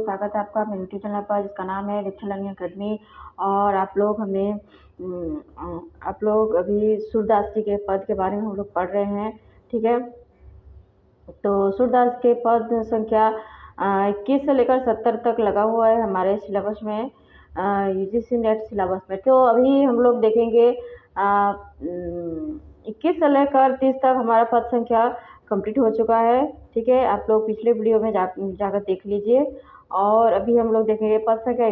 स्वागत है आपका मेरे यूट्यूब चैनल पर जिसका नाम है दीक्षा लर्निंग अकेडमी। और आप लोग अभी सूरदास जी के पद के बारे में हम लोग पढ़ रहे हैं। ठीक है, तो सूरदास के पद संख्या 21 से लेकर 70 तक लगा हुआ है हमारे सिलेबस में, यूजीसी नेट सिलेबस में। तो अभी हम लोग देखेंगे 21 से लेकर 30 तक हमारा पद संख्या कंप्लीट हो चुका है। ठीक है, आप लोग पिछले वीडियो में जाकर देख लीजिए। और अभी हम लोग देखेंगे पद संख्या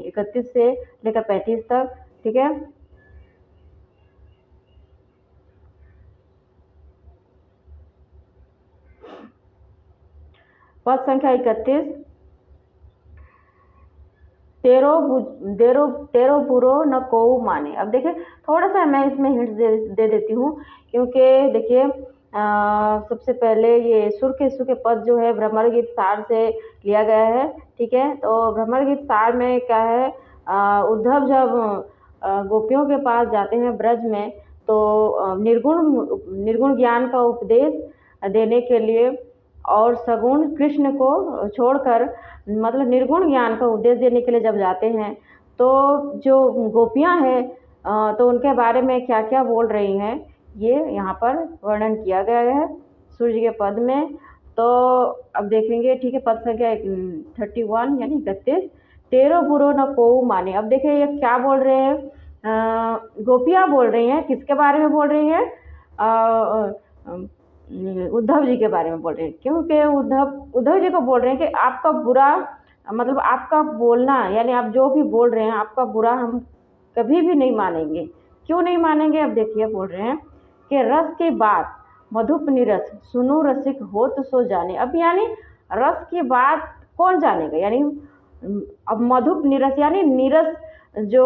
31 से लेकर 35 तक। ठीक है, पद संख्या 31, तेरो बुरो न कोऊ माने। अब देखिए, थोड़ा सा मैं इसमें हिंट दे देती हूँ, क्योंकि देखिए सबसे पहले ये सुर के पद जो है भ्रमर गीत सार से लिया गया है। ठीक है, तो भ्रमर गीत सार में क्या है, उद्धव जब गोपियों के पास जाते हैं ब्रज में, तो निर्गुण ज्ञान का उपदेश देने के लिए और सगुण कृष्ण को छोड़कर मतलब निर्गुण ज्ञान का उपदेश देने के लिए जब जाते हैं, तो जो गोपियां हैं तो उनके बारे में क्या क्या बोल रही हैं ये यहाँ पर वर्णन किया गया है सूर्य के पद में। तो अब देखेंगे। ठीक है, पद संख्या 31 यानी 31, तेरो बुरो न कोऊ माने। अब देखिए ये क्या बोल रहे हैं, गोपियां बोल रही हैं, किसके बारे में बोल रही हैं, उद्धव जी के बारे में बोल रहे हैं। क्योंकि उद्धव जी को बोल रहे हैं कि आपका बुरा मतलब आपका बोलना यानी आप जो भी बोल रहे हैं आपका बुरा हम कभी भी नहीं मानेंगे। क्यों नहीं मानेंगे, अब देखिए बोल रहे हैं कि रस की बात मधुप निरस सुनो रसिक हो तो सो जाने। अब यानी रस की बात कौन जानेगा, यानी अब मधुप निरस यानी नीरस जो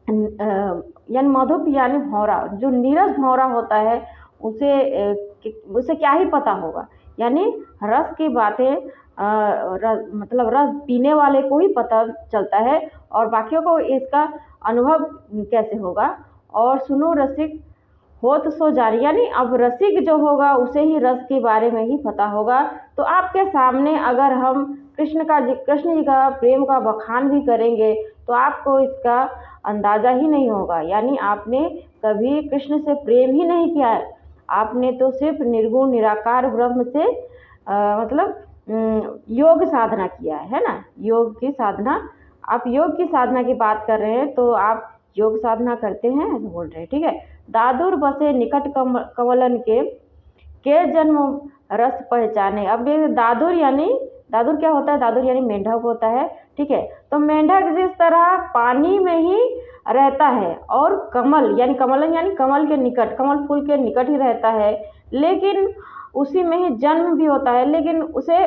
यानी मधुप यानी भौरा, जो नीरस भौरा होता है उसे क्या ही पता होगा। यानी रस की बातें मतलब रस पीने वाले को ही पता चलता है और बाकियों को इसका अनुभव कैसे होगा। और सुनो रसिक हो तो सो जाने, यानी अब रसिक जो होगा उसे ही रस के बारे में ही पता होगा। तो आपके सामने अगर हम कृष्ण जी का प्रेम का बखान भी करेंगे तो आपको इसका अंदाज़ा ही नहीं होगा। यानी आपने कभी कृष्ण से प्रेम ही नहीं किया है, आपने तो सिर्फ निर्गुण निराकार ब्रह्म से मतलब योग साधना किया है ना, योग की साधना। आप योग की साधना की बात कर रहे हैं तो आप योग साधना करते हैं ऐसे बोल रहे हैं। ठीक है, दादुर बसे निकट कमलन के जन्म रस पहचाने। अब ये दादुर क्या होता है, दादुर यानी मेंढक होता है। ठीक है, तो मेंढक जिस तरह पानी में ही रहता है और कमलन यानी कमल के निकट, कमल फूल के निकट ही रहता है, लेकिन उसी में ही जन्म भी होता है, लेकिन उसे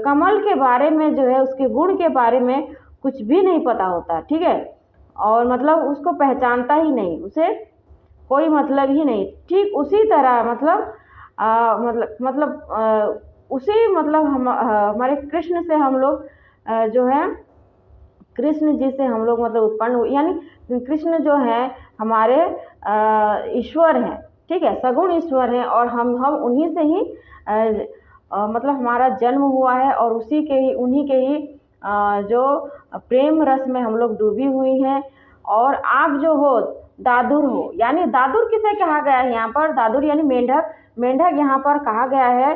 कमल के बारे में जो है उसके गुण के बारे में कुछ भी नहीं पता होता। ठीक है, और मतलब उसको पहचानता ही नहीं, उसे कोई मतलब ही नहीं। ठीक उसी तरह हमारे कृष्ण से हम लोग जो है कृष्ण जी से हम लोग मतलब उत्पन्न हुए, यानी कृष्ण जो है हमारे ईश्वर हैं। ठीक है, सगुण ईश्वर हैं और हम उन्हीं से ही मतलब हमारा जन्म हुआ है और उन्हीं के ही जो प्रेम रस में हम लोग डूबी हुई हैं। और आप जो हो दादुर हो, यानी दादुर किसे कहा गया है यहाँ पर, दादुर यानी मेंढक यहाँ पर कहा गया है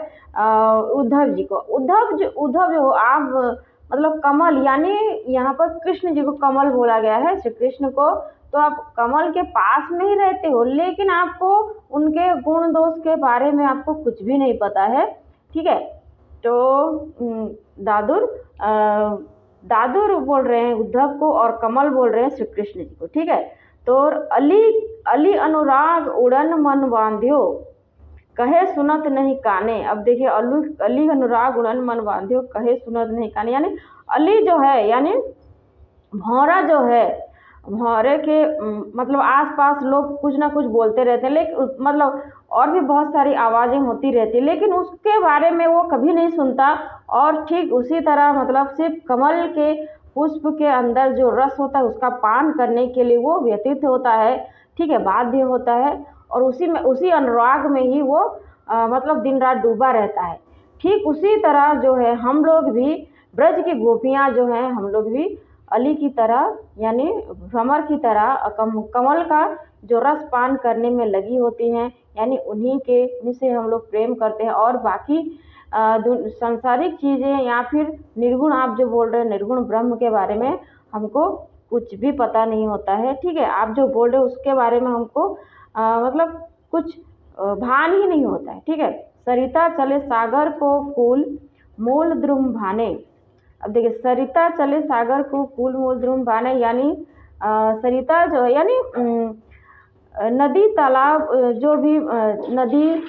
उद्धव जी को। उद्धव जो आप मतलब कमल, यानी यहाँ पर कृष्ण जी को कमल बोला गया है, श्री कृष्ण को। तो आप कमल के पास में ही रहते हो, लेकिन आपको उनके गुण दोष के बारे में आपको कुछ भी नहीं पता है। ठीक है, तो दादुर बोल रहे हैं उद्धव को और कमल बोल रहे हैं श्री कृष्ण जी को। ठीक है, तो अली अनुराग उड़न मन बांध्यो कहे सुनत नहीं काने। अब देखिए अली अनुराग उड़न मन बांध्यो कहे सुनत नहीं काने, यानी अली जो है यानी भौरा जो है, भौरे के मतलब आसपास लोग कुछ ना कुछ बोलते रहते हैं, लेकिन मतलब और भी बहुत सारी आवाज़ें होती रहती, लेकिन उसके बारे में वो कभी नहीं सुनता। और ठीक उसी तरह मतलब सिर्फ कमल के पुष्प के अंदर जो रस होता है उसका पान करने के लिए वो व्यतीत होता है। ठीक है, बाध्य होता है और उसी अनुराग में ही वो मतलब दिन रात डूबा रहता है। ठीक उसी तरह जो है हम लोग भी ब्रज की गोपियाँ जो हैं हम लोग भी अली की तरह यानी भ्रमर की तरह कमल का जो रस पान करने में लगी होती हैं, यानी उन्हीं से हम लोग प्रेम करते हैं। और बाकी सांसारिक चीज़ें या फिर निर्गुण, आप जो बोल रहे हैं निर्गुण ब्रह्म के बारे में हमको कुछ भी पता नहीं होता है, ठीक है। आप जो बोल रहे हो उसके बारे में हमको मतलब कुछ भान ही नहीं होता है, ठीक है। सरिता चले सागर को कुल मूल द्रुम भाने। अब देखिए, सरिता चले सागर को कुल मूल द्रुम भाने, यानी सरिता जो है यानी नदी तालाब जो भी नदी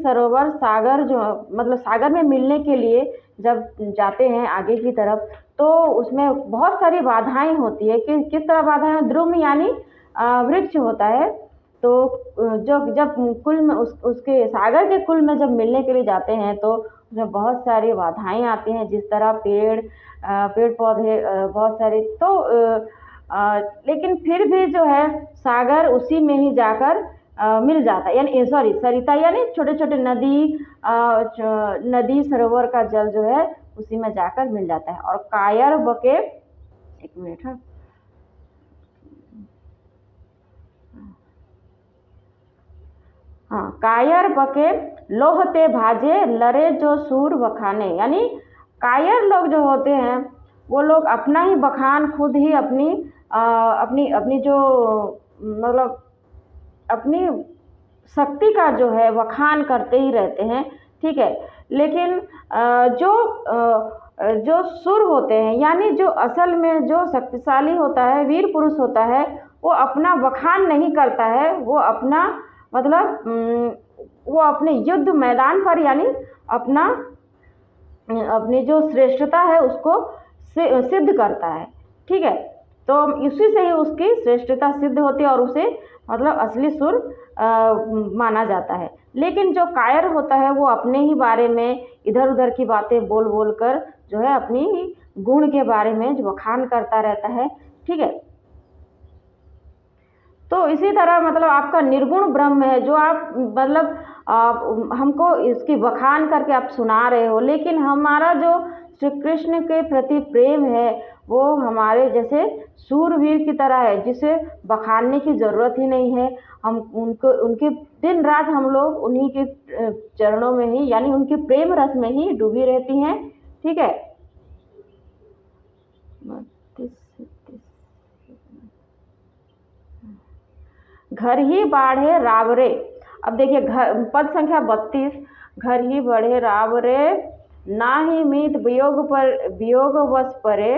सरोवर सागर जो मतलब सागर में मिलने के लिए जब जाते हैं आगे की तरफ, तो उसमें बहुत सारी बाधाएं होती है। कि किस तरह बाधाएं? द्रुम यानी वृक्ष होता है। तो जब कुल में उसके सागर के कुल में जब मिलने के लिए जाते हैं तो उसमें बहुत सारी बाधाएं आती हैं, जिस तरह पेड़ पौधे बहुत सारे। तो लेकिन फिर भी जो है सागर उसी में ही जाकर मिल जाता है, यानी सॉरी सरिता यानी छोटे छोटे नदी सरोवर का जल जो है उसी में जाकर मिल जाता है। और कायर बके, एक मिनट है, हाँ, कायर बके लोहते भाजे लरे जो सूर बखाने, यानी कायर लोग जो होते हैं वो लोग अपना ही बखान खुद ही अपनी जो मतलब अपनी शक्ति का जो है बखान करते ही रहते हैं, ठीक है। लेकिन जो सुर होते हैं यानी जो असल में जो शक्तिशाली होता है, वीर पुरुष होता है, वो अपना बखान नहीं करता है। वो अपना मतलब वो अपने युद्ध मैदान पर यानी अपनी जो श्रेष्ठता है उसको सिद्ध करता है, ठीक है। तो इसी से ही उसकी श्रेष्ठता सिद्ध होती है और उसे मतलब असली सुर माना जाता है। लेकिन जो कायर होता है वो अपने ही बारे में इधर उधर की बातें बोल बोल कर जो है अपनी गुण के बारे में जो बखान करता रहता है, ठीक है। तो इसी तरह मतलब आपका निर्गुण ब्रह्म है जो आप मतलब हमको इसकी बखान करके आप सुना रहे हो, लेकिन हमारा जो श्री कृष्ण के प्रति प्रेम है वो हमारे जैसे सूरवीर की तरह है, जिसे बखानने की ज़रूरत ही नहीं है। हम उनके दिन रात हम लोग उन्हीं के चरणों में ही यानी उनके प्रेम रस में ही डूबी रहती हैं, ठीक है। घर ही बाढ़े रावरे। अब देखिए पद संख्या 32, घर ही बढ़े रावरे ना ही मीत वियोग वश परे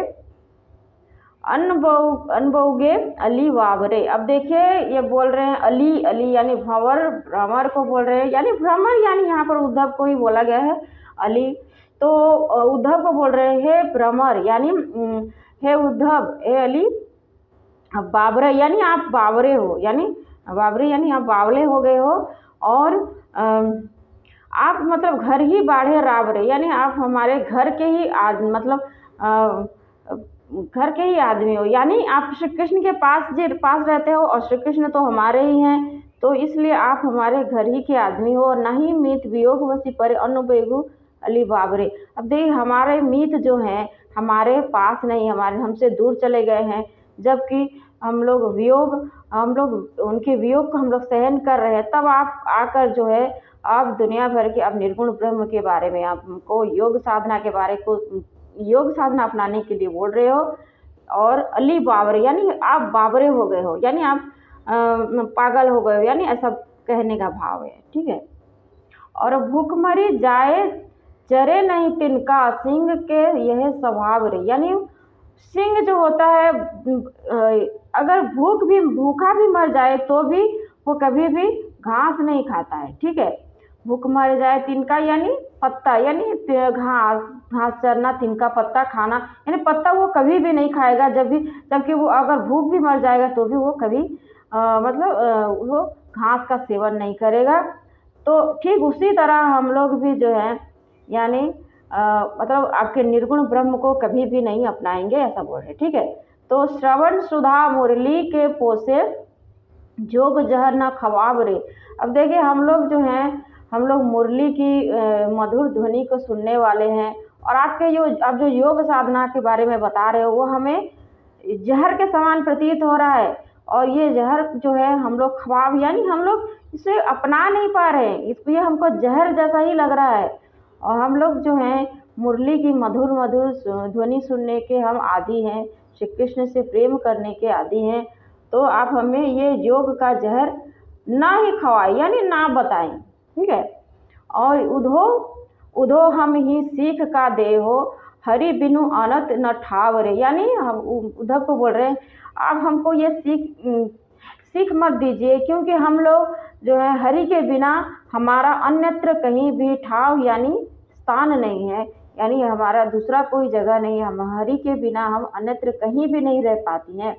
अनबौगे अली वावरे। अब देखिए ये बोल रहे हैं अली यानी भ्रमर को बोल रहे हैं, यानी भ्रमर यानी यहाँ पर उद्धव को ही बोला गया है अली। तो उद्धव को बोल रहे हैं हे भ्रमर यानी हे उद्धव, हे अली बाबरे यानी आप बावरे हो, यानी बावरे यानी आप बावले हो गए हो। और आप मतलब घर ही बाढ़े रावरे यानी आप हमारे घर के ही घर के ही आदमी हो, यानी आप श्री कृष्ण के पास रहते हो और श्री कृष्ण तो हमारे ही हैं, तो इसलिए आप हमारे घर ही के आदमी हो। और नहीं मीत वियोग वसी परे अनुबेगु अली बाबरे। अब देखिए हमारे मीत जो हैं हमारे पास नहीं, हमारे हमसे दूर चले गए हैं, जबकि हम लोग उनके वियोग को हम लोग सहन कर रहे हैं। तब आप आकर जो है आप दुनिया भर के आप निर्गुण ब्रह्म के बारे में आपको योग साधना अपनाने के लिए बोल रहे हो। और अली बाबरे यानी आप बाबरे हो गए हो, यानी आप पागल हो गए हो, यानी ऐसा कहने का भाव है, ठीक है। और भूखमरी जाए चरे नहीं तिनका सिंह के यह स्वभाव रे, यानी सिंह जो होता है अगर भूखा भी मर जाए तो भी वो कभी भी घास नहीं खाता है, ठीक है। भूख मर जाए तिनका यानी पत्ता, यानी घास चरना, तिनका पत्ता खाना, यानी पत्ता वो कभी भी नहीं खाएगा। जबकि वो अगर भूख भी मर जाएगा तो भी वो कभी वो घास का सेवन नहीं करेगा। तो ठीक उसी तरह हम लोग भी जो है यानी मतलब आपके निर्गुण ब्रह्म को कभी भी नहीं अपनाएंगे, ऐसा बोल रहे, ठीक है। तो श्रवण सुधा मुरली के पोसे जोग जहर न खवाब रे। अब देखिए हम लोग जो हैं हम लोग मुरली की मधुर ध्वनि को सुनने वाले हैं। और आप जो योग साधना के बारे में बता रहे हो वो हमें जहर के समान प्रतीत हो रहा है। और ये जहर जो है हम लोग ख्वाब यानी हम लोग इसे अपना नहीं पा रहे हैं, इसलिए हमको जहर जैसा ही लग रहा है। और हम लोग जो हैं मुरली की मधुर मधुर ध्वनि सुनने के हम आदी हैं, श्री कृष्ण से प्रेम करने के आदी हैं। तो आप हमें ये योग का जहर ना ही खवाएं यानी ना बताएं, ठीक है। और उधो उधो हम ही सीख का दे हो, हरि बिनु अनत न ठावरे, यानी हम उद्धव को बोल रहे हैं आप हमको ये सीख मत दीजिए, क्योंकि हम लोग जो है हरि के बिना हमारा अन्यत्र कहीं भी ठाव यानी स्थान नहीं है, यानी हमारा दूसरा कोई जगह नहीं है। हम हरि के बिना हम अन्यत्र कहीं भी नहीं रह पाती हैं,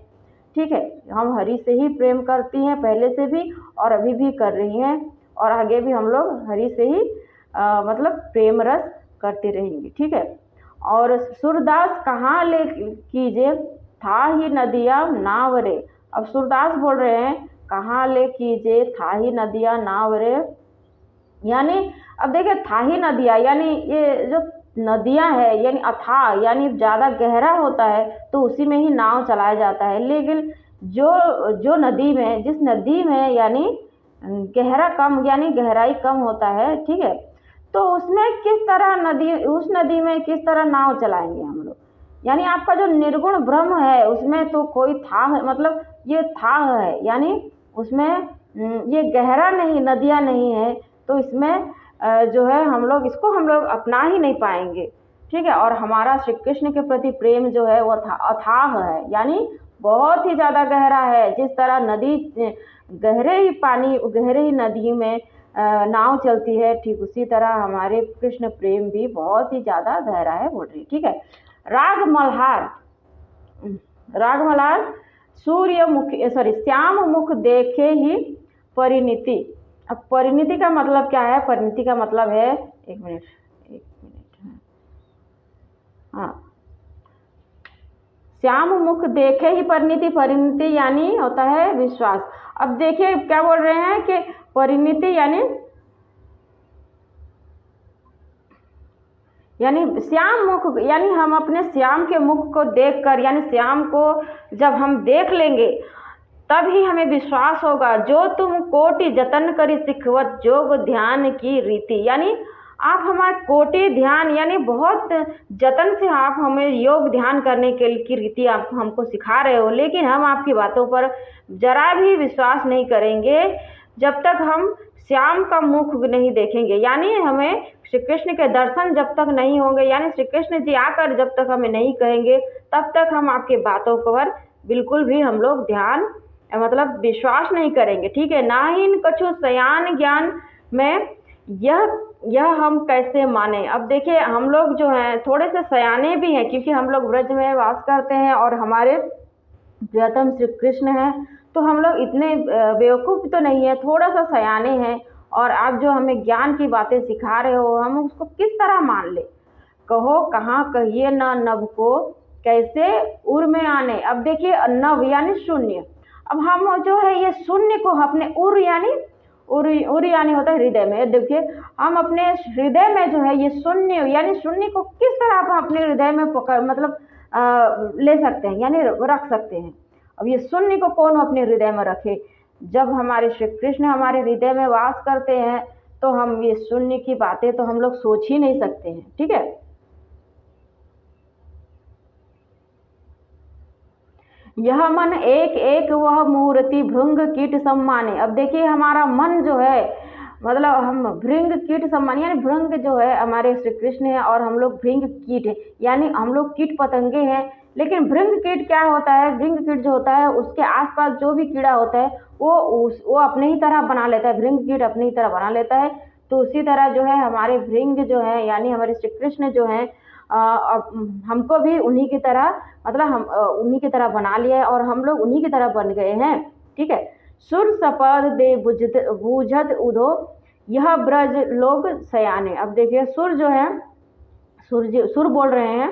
ठीक है। हम हरि से ही प्रेम करती हैं, पहले से भी और अभी भी कर रही हैं, और आगे भी हम लोग हरि से ही मतलब प्रेम रस करते रहेंगे, ठीक है। और सूरदास कहाँ ले कीजिए, था ही नदिया नावरे। अब सूरदास बोल रहे हैं कहाँ ले कीजिए, था ही नदिया नावरे, यानी अब देखिए था ही नदिया यानी ये जो नदियां है यानी अथाह यानी ज़्यादा गहरा होता है तो उसी में ही नाव चलाया जाता है। लेकिन जो नदी में जिस नदी में यानी गहरा कम यानी गहराई कम होता है, ठीक है, तो उसमें किस तरह उस नदी में किस तरह नाव चलाएंगे हम लोग। यानी आपका जो निर्गुण ब्रह्म है उसमें तो कोई था मतलब ये था है, यानी उसमें ये गहरा नहीं नदियाँ नहीं है, तो इसमें जो है हम लोग अपना ही नहीं पाएंगे, ठीक है। और हमारा श्री कृष्ण के प्रति प्रेम जो है वो अथाह है, यानी बहुत ही ज़्यादा गहरा है। जिस तरह नदी गहरे ही नदी में नाव चलती है, ठीक उसी तरह हमारे कृष्ण प्रेम भी बहुत ही ज़्यादा गहरा है, बोल रही, ठीक है। राग मल्हार श्याम मुख देखे ही परिणति। अब परिणति का मतलब क्या है, परिणति का मतलब है एक मिनट हाँ, श्याम मुख देखे ही परिणति यानी होता है विश्वास। अब देखिए क्या बोल रहे हैं कि परिणति यानी श्याम मुख यानी हम अपने श्याम के मुख को देखकर यानी श्याम को जब हम देख लेंगे तब ही हमें विश्वास होगा। जो तुम कोटि जतन करी सिखवत जोग ध्यान की रीति, यानी आप हमारे कोटि ध्यान यानी बहुत जतन से आप हमें योग ध्यान करने की रीति आप हमको सिखा रहे हो, लेकिन हम आपकी बातों पर जरा भी विश्वास नहीं करेंगे जब तक हम श्याम का मुख नहीं देखेंगे। यानी हमें श्री कृष्ण के दर्शन जब तक नहीं होंगे, यानी श्री कृष्ण जी आकर जब तक हमें नहीं कहेंगे तब तक हम आपकी बातों पर बिल्कुल भी हम लोग ध्यान मतलब विश्वास नहीं करेंगे, ठीक है। ना ही इन कछु सयान ज्ञान में यह हम कैसे माने। अब देखिए हम लोग जो हैं थोड़े से सयाने भी हैं, क्योंकि हम लोग ब्रज में वास करते हैं और हमारे प्रियतम श्री कृष्ण हैं, तो हम लोग इतने बेवकूफ़ तो नहीं है, थोड़ा सा सयाने हैं। और आप जो हमें ज्ञान की बातें सिखा रहे हो हम उसको किस तरह मान ले। कहो कहाँ कहिए न नभ को कैसे उर में आने। अब देखिए नभ यानी शून्य, अब हम जो है ये शून्य को अपने उर यानी होता है हृदय में। देखिए हम अपने हृदय में जो है ये शून्य यानी शून्य को किस तरह आप अपने हृदय में ले सकते हैं यानी रख सकते हैं। अब ये शून्य को कौन अपने हृदय में रखे। जब हमारे श्री कृष्ण हमारे हृदय में वास करते हैं तो हम ये शून्य की बातें तो हम लोग सोच ही नहीं सकते हैं, ठीक है। यह मन एक एक वह मूर्ति भृंग कीट सम्माने। अब देखिए हमारा मन जो है मतलब हम भृंग कीट सम्मान यानी भृंग जो है हमारे श्री कृष्ण है और हम लोग भृंग कीट है यानी हम लोग कीट पतंगे हैं। लेकिन भृंग कीट क्या होता है, भृंग कीट जो होता है उसके आसपास जो भी कीड़ा होता है वो अपने ही तरह बना लेता है, भृंग कीट अपनी ही तरह बना लेता है। तो उसी तरह जो है हमारे भृंग जो है यानी हमारे श्री कृष्ण जो है हमको भी उन्हीं की तरह मतलब हम उन्हीं की तरह बना लिया है और हम लोग उन्हीं की तरह बन गए हैं, ठीक है। सुर सपद दे बूझत उधो यह ब्रज लोग सयाने। अब देखिए सुर जो है सुर बोल रहे हैं,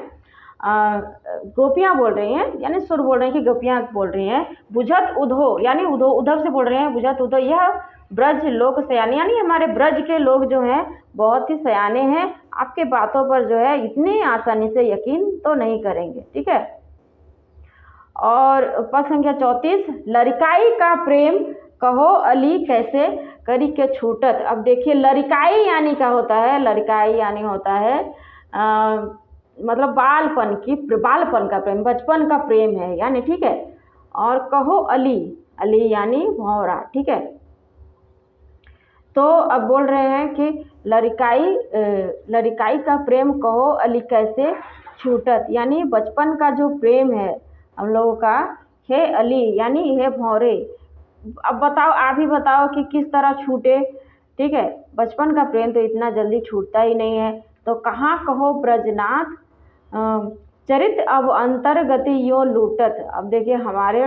गोपियाँ बोल रही हैं यानी सुर बोल रहे हैं कि गोपियाँ बोल रही हैं। बुझत उधो यानी उधो उधव से बोल रहे हैं, बुझत उधो यह ब्रज लोग सयाने, यानी हमारे ब्रज के लोग जो हैं बहुत ही सयाने हैं, आपके बातों पर जो है इतनी आसानी से यकीन तो नहीं करेंगे। ठीक है। और पद संख्या 34, लड़काई का प्रेम कहो अली कैसे करी के छूटत। अब देखिए लड़काई यानी क्या होता है, लड़काई यानी होता है मतलब बालपन का प्रेम, बचपन का प्रेम है यानी। ठीक है। और कहो अली, अली यानी भौरा। ठीक है। तो अब बोल रहे हैं कि लड़काई का प्रेम कहो अली कैसे छूटत, यानी बचपन का जो प्रेम है हम लोगों का, हे अली यानी हे भौरे। अब बताओ, आप ही बताओ कि किस तरह छूटे। ठीक है। बचपन का प्रेम तो इतना जल्दी छूटता ही नहीं है। तो कहाँ कहो ब्रजनाथ चरित अब अंतर्गति यो लूटत। अब देखिए हमारे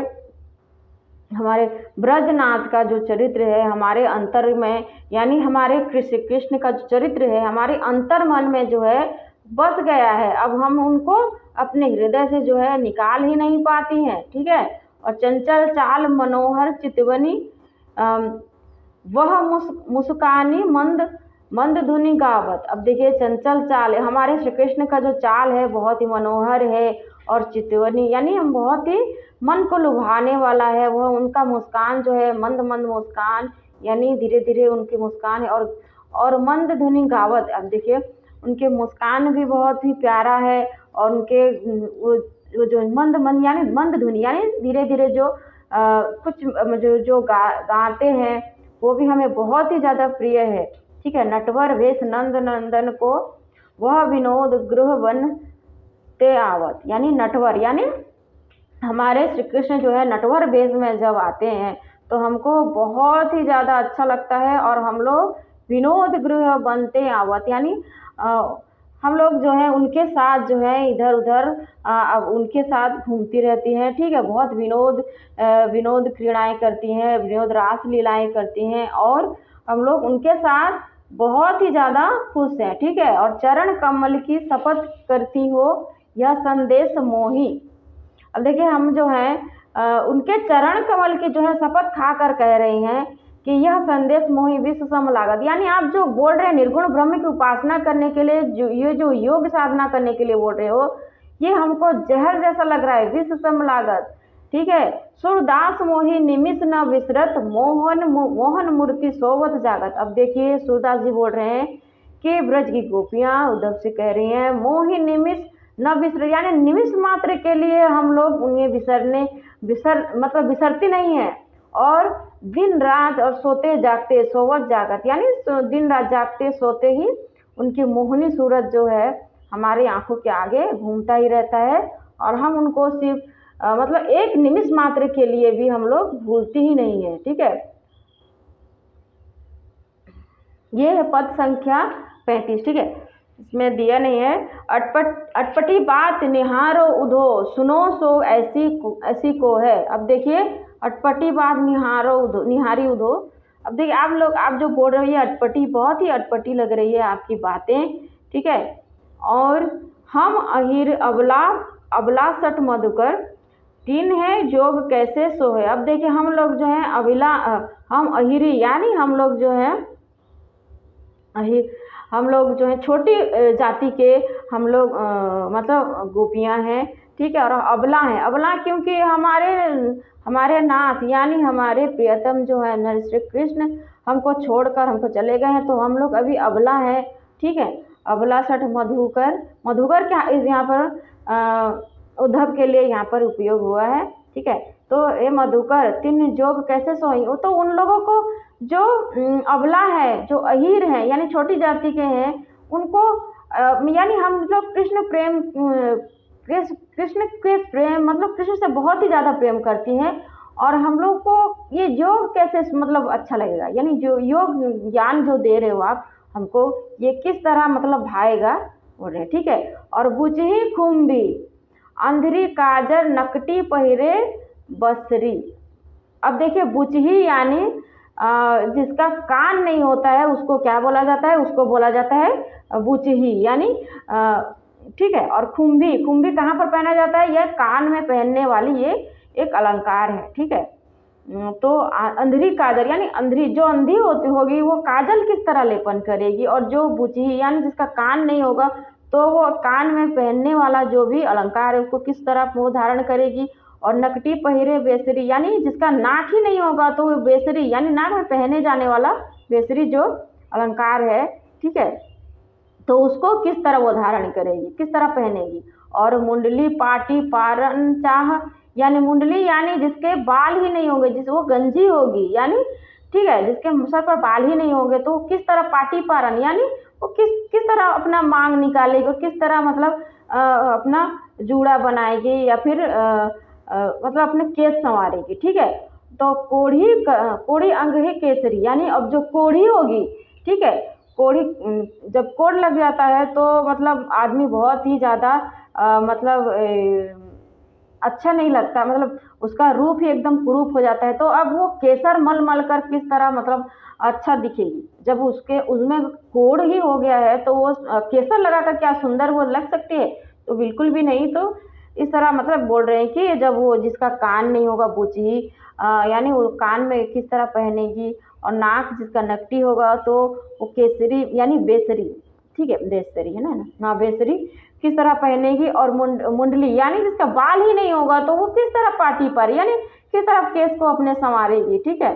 ब्रजनाथ का जो चरित्र है हमारे अंतर में, यानी हमारे कृष्ण का जो चरित्र है हमारे अंतर मन में जो है बस गया है। अब हम उनको अपने हृदय से जो है निकाल ही नहीं पाती हैं। ठीक है। और चंचल चाल मनोहर चितवनी वह मुस्कानी मंद धुनी गावत। अब देखिए चंचल चाल, हमारे श्री कृष्ण का जो चाल है बहुत ही मनोहर है, और चितवनी यानी हम बहुत ही मन को लुभाने वाला है। वह उनका मुस्कान जो है मंद मंद मुस्कान, यानी धीरे धीरे उनकी मुस्कान है। और मंद धुनी गावत। अब देखिए उनके मुस्कान भी बहुत ही प्यारा है, और उनके वो जो मंद यानी मंद धुनी यानी धीरे धीरे जो कुछ जो गाते हैं वो भी हमें बहुत ही ज़्यादा प्रिय है। ठीक है। नटवर वेश नंद नंदन को वह विनोद गृह वन ते आवत, यानी नटवर यानी हमारे श्री कृष्ण जो है नटवर वेश में जब आते हैं तो हमको बहुत ही ज़्यादा अच्छा लगता है, और हम लोग विनोद गृह बनते आवत यानी हम लोग जो है उनके साथ जो है इधर उधर अब उनके साथ घूमती रहती हैं। ठीक है। बहुत विनोद क्रीड़ाएँ करती हैं, विनोद रास लीलाएँ करती हैं, और हम लोग उनके साथ बहुत ही ज़्यादा खुश हैं। ठीक है। और चरण कमल की शपथ करती हो यह संदेश मोही। अब देखिए हम जो है उनके चरण कमल की जो है शपथ खा कर कह रही हैं कि यह संदेश मोहि विश्व सम लागत, यानी आप जो बोल रहे हैं निर्गुण ब्रह्म की उपासना करने के लिए जो योग साधना करने के लिए बोल रहे हो, ये हमको जहर जैसा लग रहा है, विश्व सम लागत। ठीक है। सूरदास मोहि निमिष न विसरत मोहन मूर्ति सोवत जागत। अब देखिए सूरदास जी बोल रहे हैं कि ब्रज की गोपियाँ उद्धव से कह रही हैं मोहि निमिष न विसर, यानी निमिष मात्र के लिए हम लोग उन्हें विसरती नहीं है, और दिन रात और सोते जागते सोवत जागत, यानी दिन रात जागते सोते ही उनकी मोहनी सूरत जो है हमारी आंखों के आगे घूमता ही रहता है, और हम उनको सिर्फ मतलब एक निमिष मात्र के लिए भी हम लोग भूलती ही नहीं है। ठीक है। ये है पद संख्या 35। ठीक है। इसमें दिया नहीं है। अटपटी बात निहारो उधो सुनो सो ऐसी को है। अब देखिए अटपटी बात निहारी उधो। अब देखिए आप जो बोल रहे हो ये अटपटी, बहुत ही अटपटी लग रही है आपकी बातें। ठीक है। और हम अहिर अबला सट मधुकर तीन है जोग कैसे सो है। अब देखिए हम लोग जो है हम अहिरी यानी हम लोग जो है छोटी जाति के हम लोग मतलब गोपियां हैं। ठीक है। और अबला क्योंकि हमारे नाथ यानी हमारे प्रियतम जो है नर श्री कृष्ण हमको छोड़कर हमको चले गए हैं, तो हम लोग अभी अबला हैं। ठीक है। अबला सठ मधुकर क्या इस यहाँ पर उद्धव के लिए यहाँ पर उपयोग हुआ है। ठीक है। तो ये मधुकर तीन जोग कैसे सोई, वो तो उन लोगों को जो अबला है, जो अहीर है यानी छोटी जाति के हैं, उनको यानी हम लोग कृष्ण के प्रेम मतलब कृष्ण से बहुत ही ज़्यादा प्रेम करती हैं, और हम लोग को ये योग कैसे मतलब अच्छा लगेगा, यानी जो योग ज्ञान जो दे रहे हो आप हमको, ये किस तरह मतलब भाएगा बोल रहे हैं। ठीक है। और बुझही खुम्बी अंधरी काजर नकटी पहिरे बसरी। अब देखिए बुझही यानी जिसका कान नहीं होता है उसको क्या बोला जाता है, उसको बोला जाता है बुझही यानी ठीक है। और खुम्बी कहाँ पर पहना जाता है, यह कान में पहनने वाली ये एक अलंकार है। ठीक है। तो अंधरी काजल यानी अंधरी जो अंधी होती होगी वो काजल किस तरह लेपन करेगी, और जो बुझी यानी जिसका कान नहीं होगा तो वो कान में पहनने वाला जो भी अलंकार है उसको किस तरह वो धारण करेगी। और नकटी पहिरे बेसरी यानी जिसका नाक ही नहीं होगा तो वो बेसरी यानी नाक में पहने जाने वाला बेसरी जो अलंकार है, ठीक है, तो उसको किस तरह वो धारण करेगी, किस तरह पहनेगी। और मुंडली पाटी पारन चाह यानी मुंडली यानी जिसके बाल ही नहीं होंगे, जिस वो गंजी होगी यानी, ठीक है, जिसके सर पर बाल ही नहीं होंगे तो किस तरह पाटी पारन यानी वो किस किस तरह अपना मांग निकालेगी, किस तरह मतलब अपना जूड़ा बनाएगी या फिर मतलब अपने केस संवारेगी, ठीक है। तो कोढ़ी अंग ही केसरी यानी अब जो कोढ़ी होगी, ठीक है, कोढ़ी जब कोढ़ लग जाता है तो मतलब आदमी बहुत ही ज़्यादा मतलब अच्छा नहीं लगता, मतलब उसका रूप ही एकदम कुरूप हो जाता है। तो अब वो केसर मल मल कर किस तरह मतलब अच्छा दिखेगी, जब उसके उसमें कोढ़ ही हो गया है तो वो केसर लगा कर क्या सुंदर वो लग सकती है, तो बिल्कुल भी नहीं। तो इस तरह मतलब बोल रहे हैं कि जब वो जिसका कान नहीं होगा बुची यानी वो कान में किस तरह पहनेगी, और नाक जिसका नकटी होगा तो वो केसरी यानी बेसरी, ठीक है, बेसरी है ना, हाँ बेसरी किस तरह पहनेगी। और मुंडली यानी जिसका बाल ही नहीं होगा तो वो किस तरह पाटी पर यानी किस तरह केस को अपने संवारेगी, ठीक है,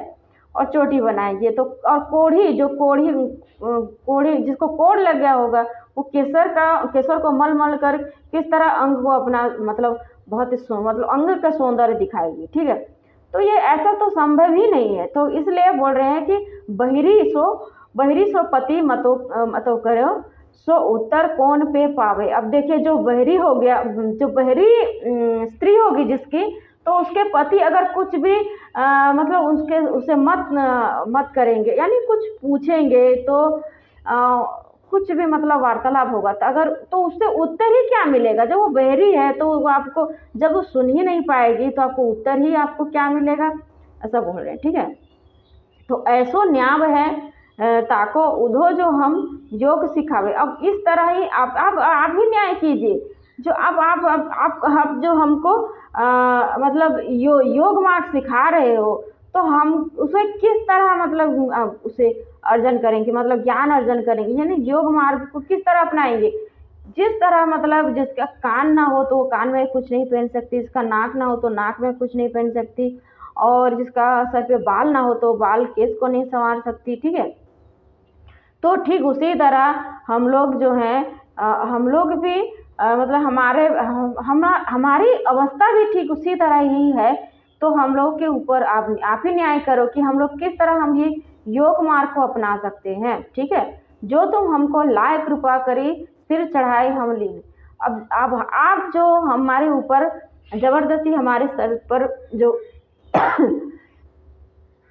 और चोटी बनाएगी। तो और कोढ़ी जो कोढ़ी जिसको कोढ़ लग गया होगा वो केसर को मल मल कर किस तरह अंग को अपना मतलब बहुत ही मतलब अंग का सौंदर्य दिखाएगी, ठीक है। तो ये ऐसा तो संभव ही नहीं है, तो इसलिए बोल रहे हैं कि बहिरी सो पति मतो करो सो उत्तर कौन पे पावे। अब देखिए जो बहरी हो गया, जो बहरी स्त्री होगी जिसकी, तो उसके पति अगर कुछ भी मतलब उसे मत करेंगे यानी कुछ पूछेंगे तो कुछ भी मतलब वार्तालाप होगा तो अगर तो उससे उत्तर ही क्या मिलेगा, जब वो बहरी है तो वो आपको जब वो सुन ही नहीं पाएगी तो आपको उत्तर ही आपको क्या मिलेगा, ऐसा बोल रहे हैं, ठीक है। तो ऐसो न्याव है ताको उधो जो हम योग सिखावे। अब इस तरह ही आप ही न्याय कीजिए, जो आप जो हमको मतलब योग मार्ग सिखा रहे हो, तो हम उसे किस तरह मतलब उसे अर्जन करेंगे, मतलब ज्ञान अर्जन करेंगे यानी योग मार्ग को किस तरह अपनाएंगे। जिस तरह मतलब जिसका कान ना हो तो वो कान में कुछ नहीं पहन सकती, जिसका नाक ना हो तो नाक में कुछ नहीं पहन सकती, और जिसका सर पे बाल ना हो तो बाल केस को नहीं संवार सकती, ठीक है। तो ठीक उसी तरह हम लोग जो हैं हम लोग भी मतलब हमारी अवस्था भी ठीक उसी तरह ही है। तो हम लोग के ऊपर आप ही न्याय करो कि हम लोग किस तरह हम ये योग मार्ग को अपना सकते हैं, ठीक है। जो तुम हमको लाए कृपा करी सिर चढ़ाए हम लीन। अब आप जो हमारे ऊपर जबरदस्ती हमारे सर पर जो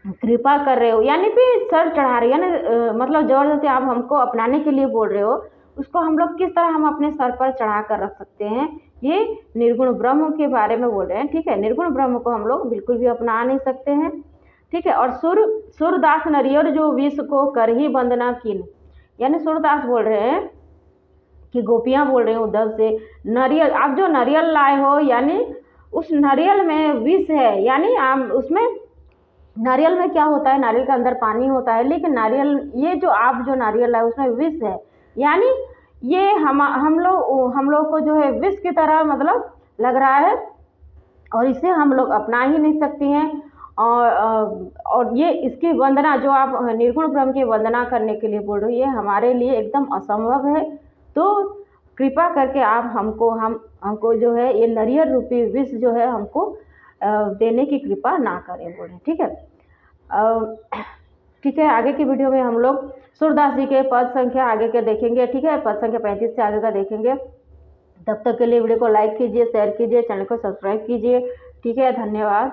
कृपा कर रहे हो यानी कि सर चढ़ा रहे हो यानी मतलब जबरदस्ती आप हमको अपनाने के लिए बोल रहे हो, उसको हम लोग किस तरह हम अपने सर पर चढ़ा कर रख सकते हैं, ये निर्गुण ब्रह्म के बारे में बोल रहे हैं, ठीक है। निर्गुण ब्रह्म को हम लोग बिल्कुल भी अपना नहीं सकते हैं, ठीक है। और सूरदास नरियर जो विष को कर ही वंदना कीन, यानी सूरदास बोल रहे हैं कि गोपियाँ बोल रहे हैं उद्धव से, नारियल आप जो नारियल लाए हो यानी उस नारियल में विष है, यानी आप उसमें नारियल में क्या होता है, नारियल के अंदर पानी होता है, लेकिन नारियल ये जो आप जो नारियल है उसमें विष है, यानी ये हम लोग को जो है विष की तरह मतलब लग रहा है, और इसे हम लोग अपना ही नहीं सकती हैं। और ये इसकी वंदना जो आप निर्गुण ब्रह्म की वंदना करने के लिए बोल रही है, हमारे लिए एकदम असंभव है। तो कृपा करके आप हमको जो है ये नारियल रूपी विष जो है हमको देने की कृपा ना करें, बोले, ठीक है। ठीक है, आगे की वीडियो में हम लोग सूरदास जी के पद संख्या आगे के देखेंगे, ठीक है, पद संख्या 35 से आगे का देखेंगे। तब तक के लिए वीडियो को लाइक कीजिए, शेयर कीजिए, चैनल को सब्सक्राइब कीजिए, ठीक है, धन्यवाद।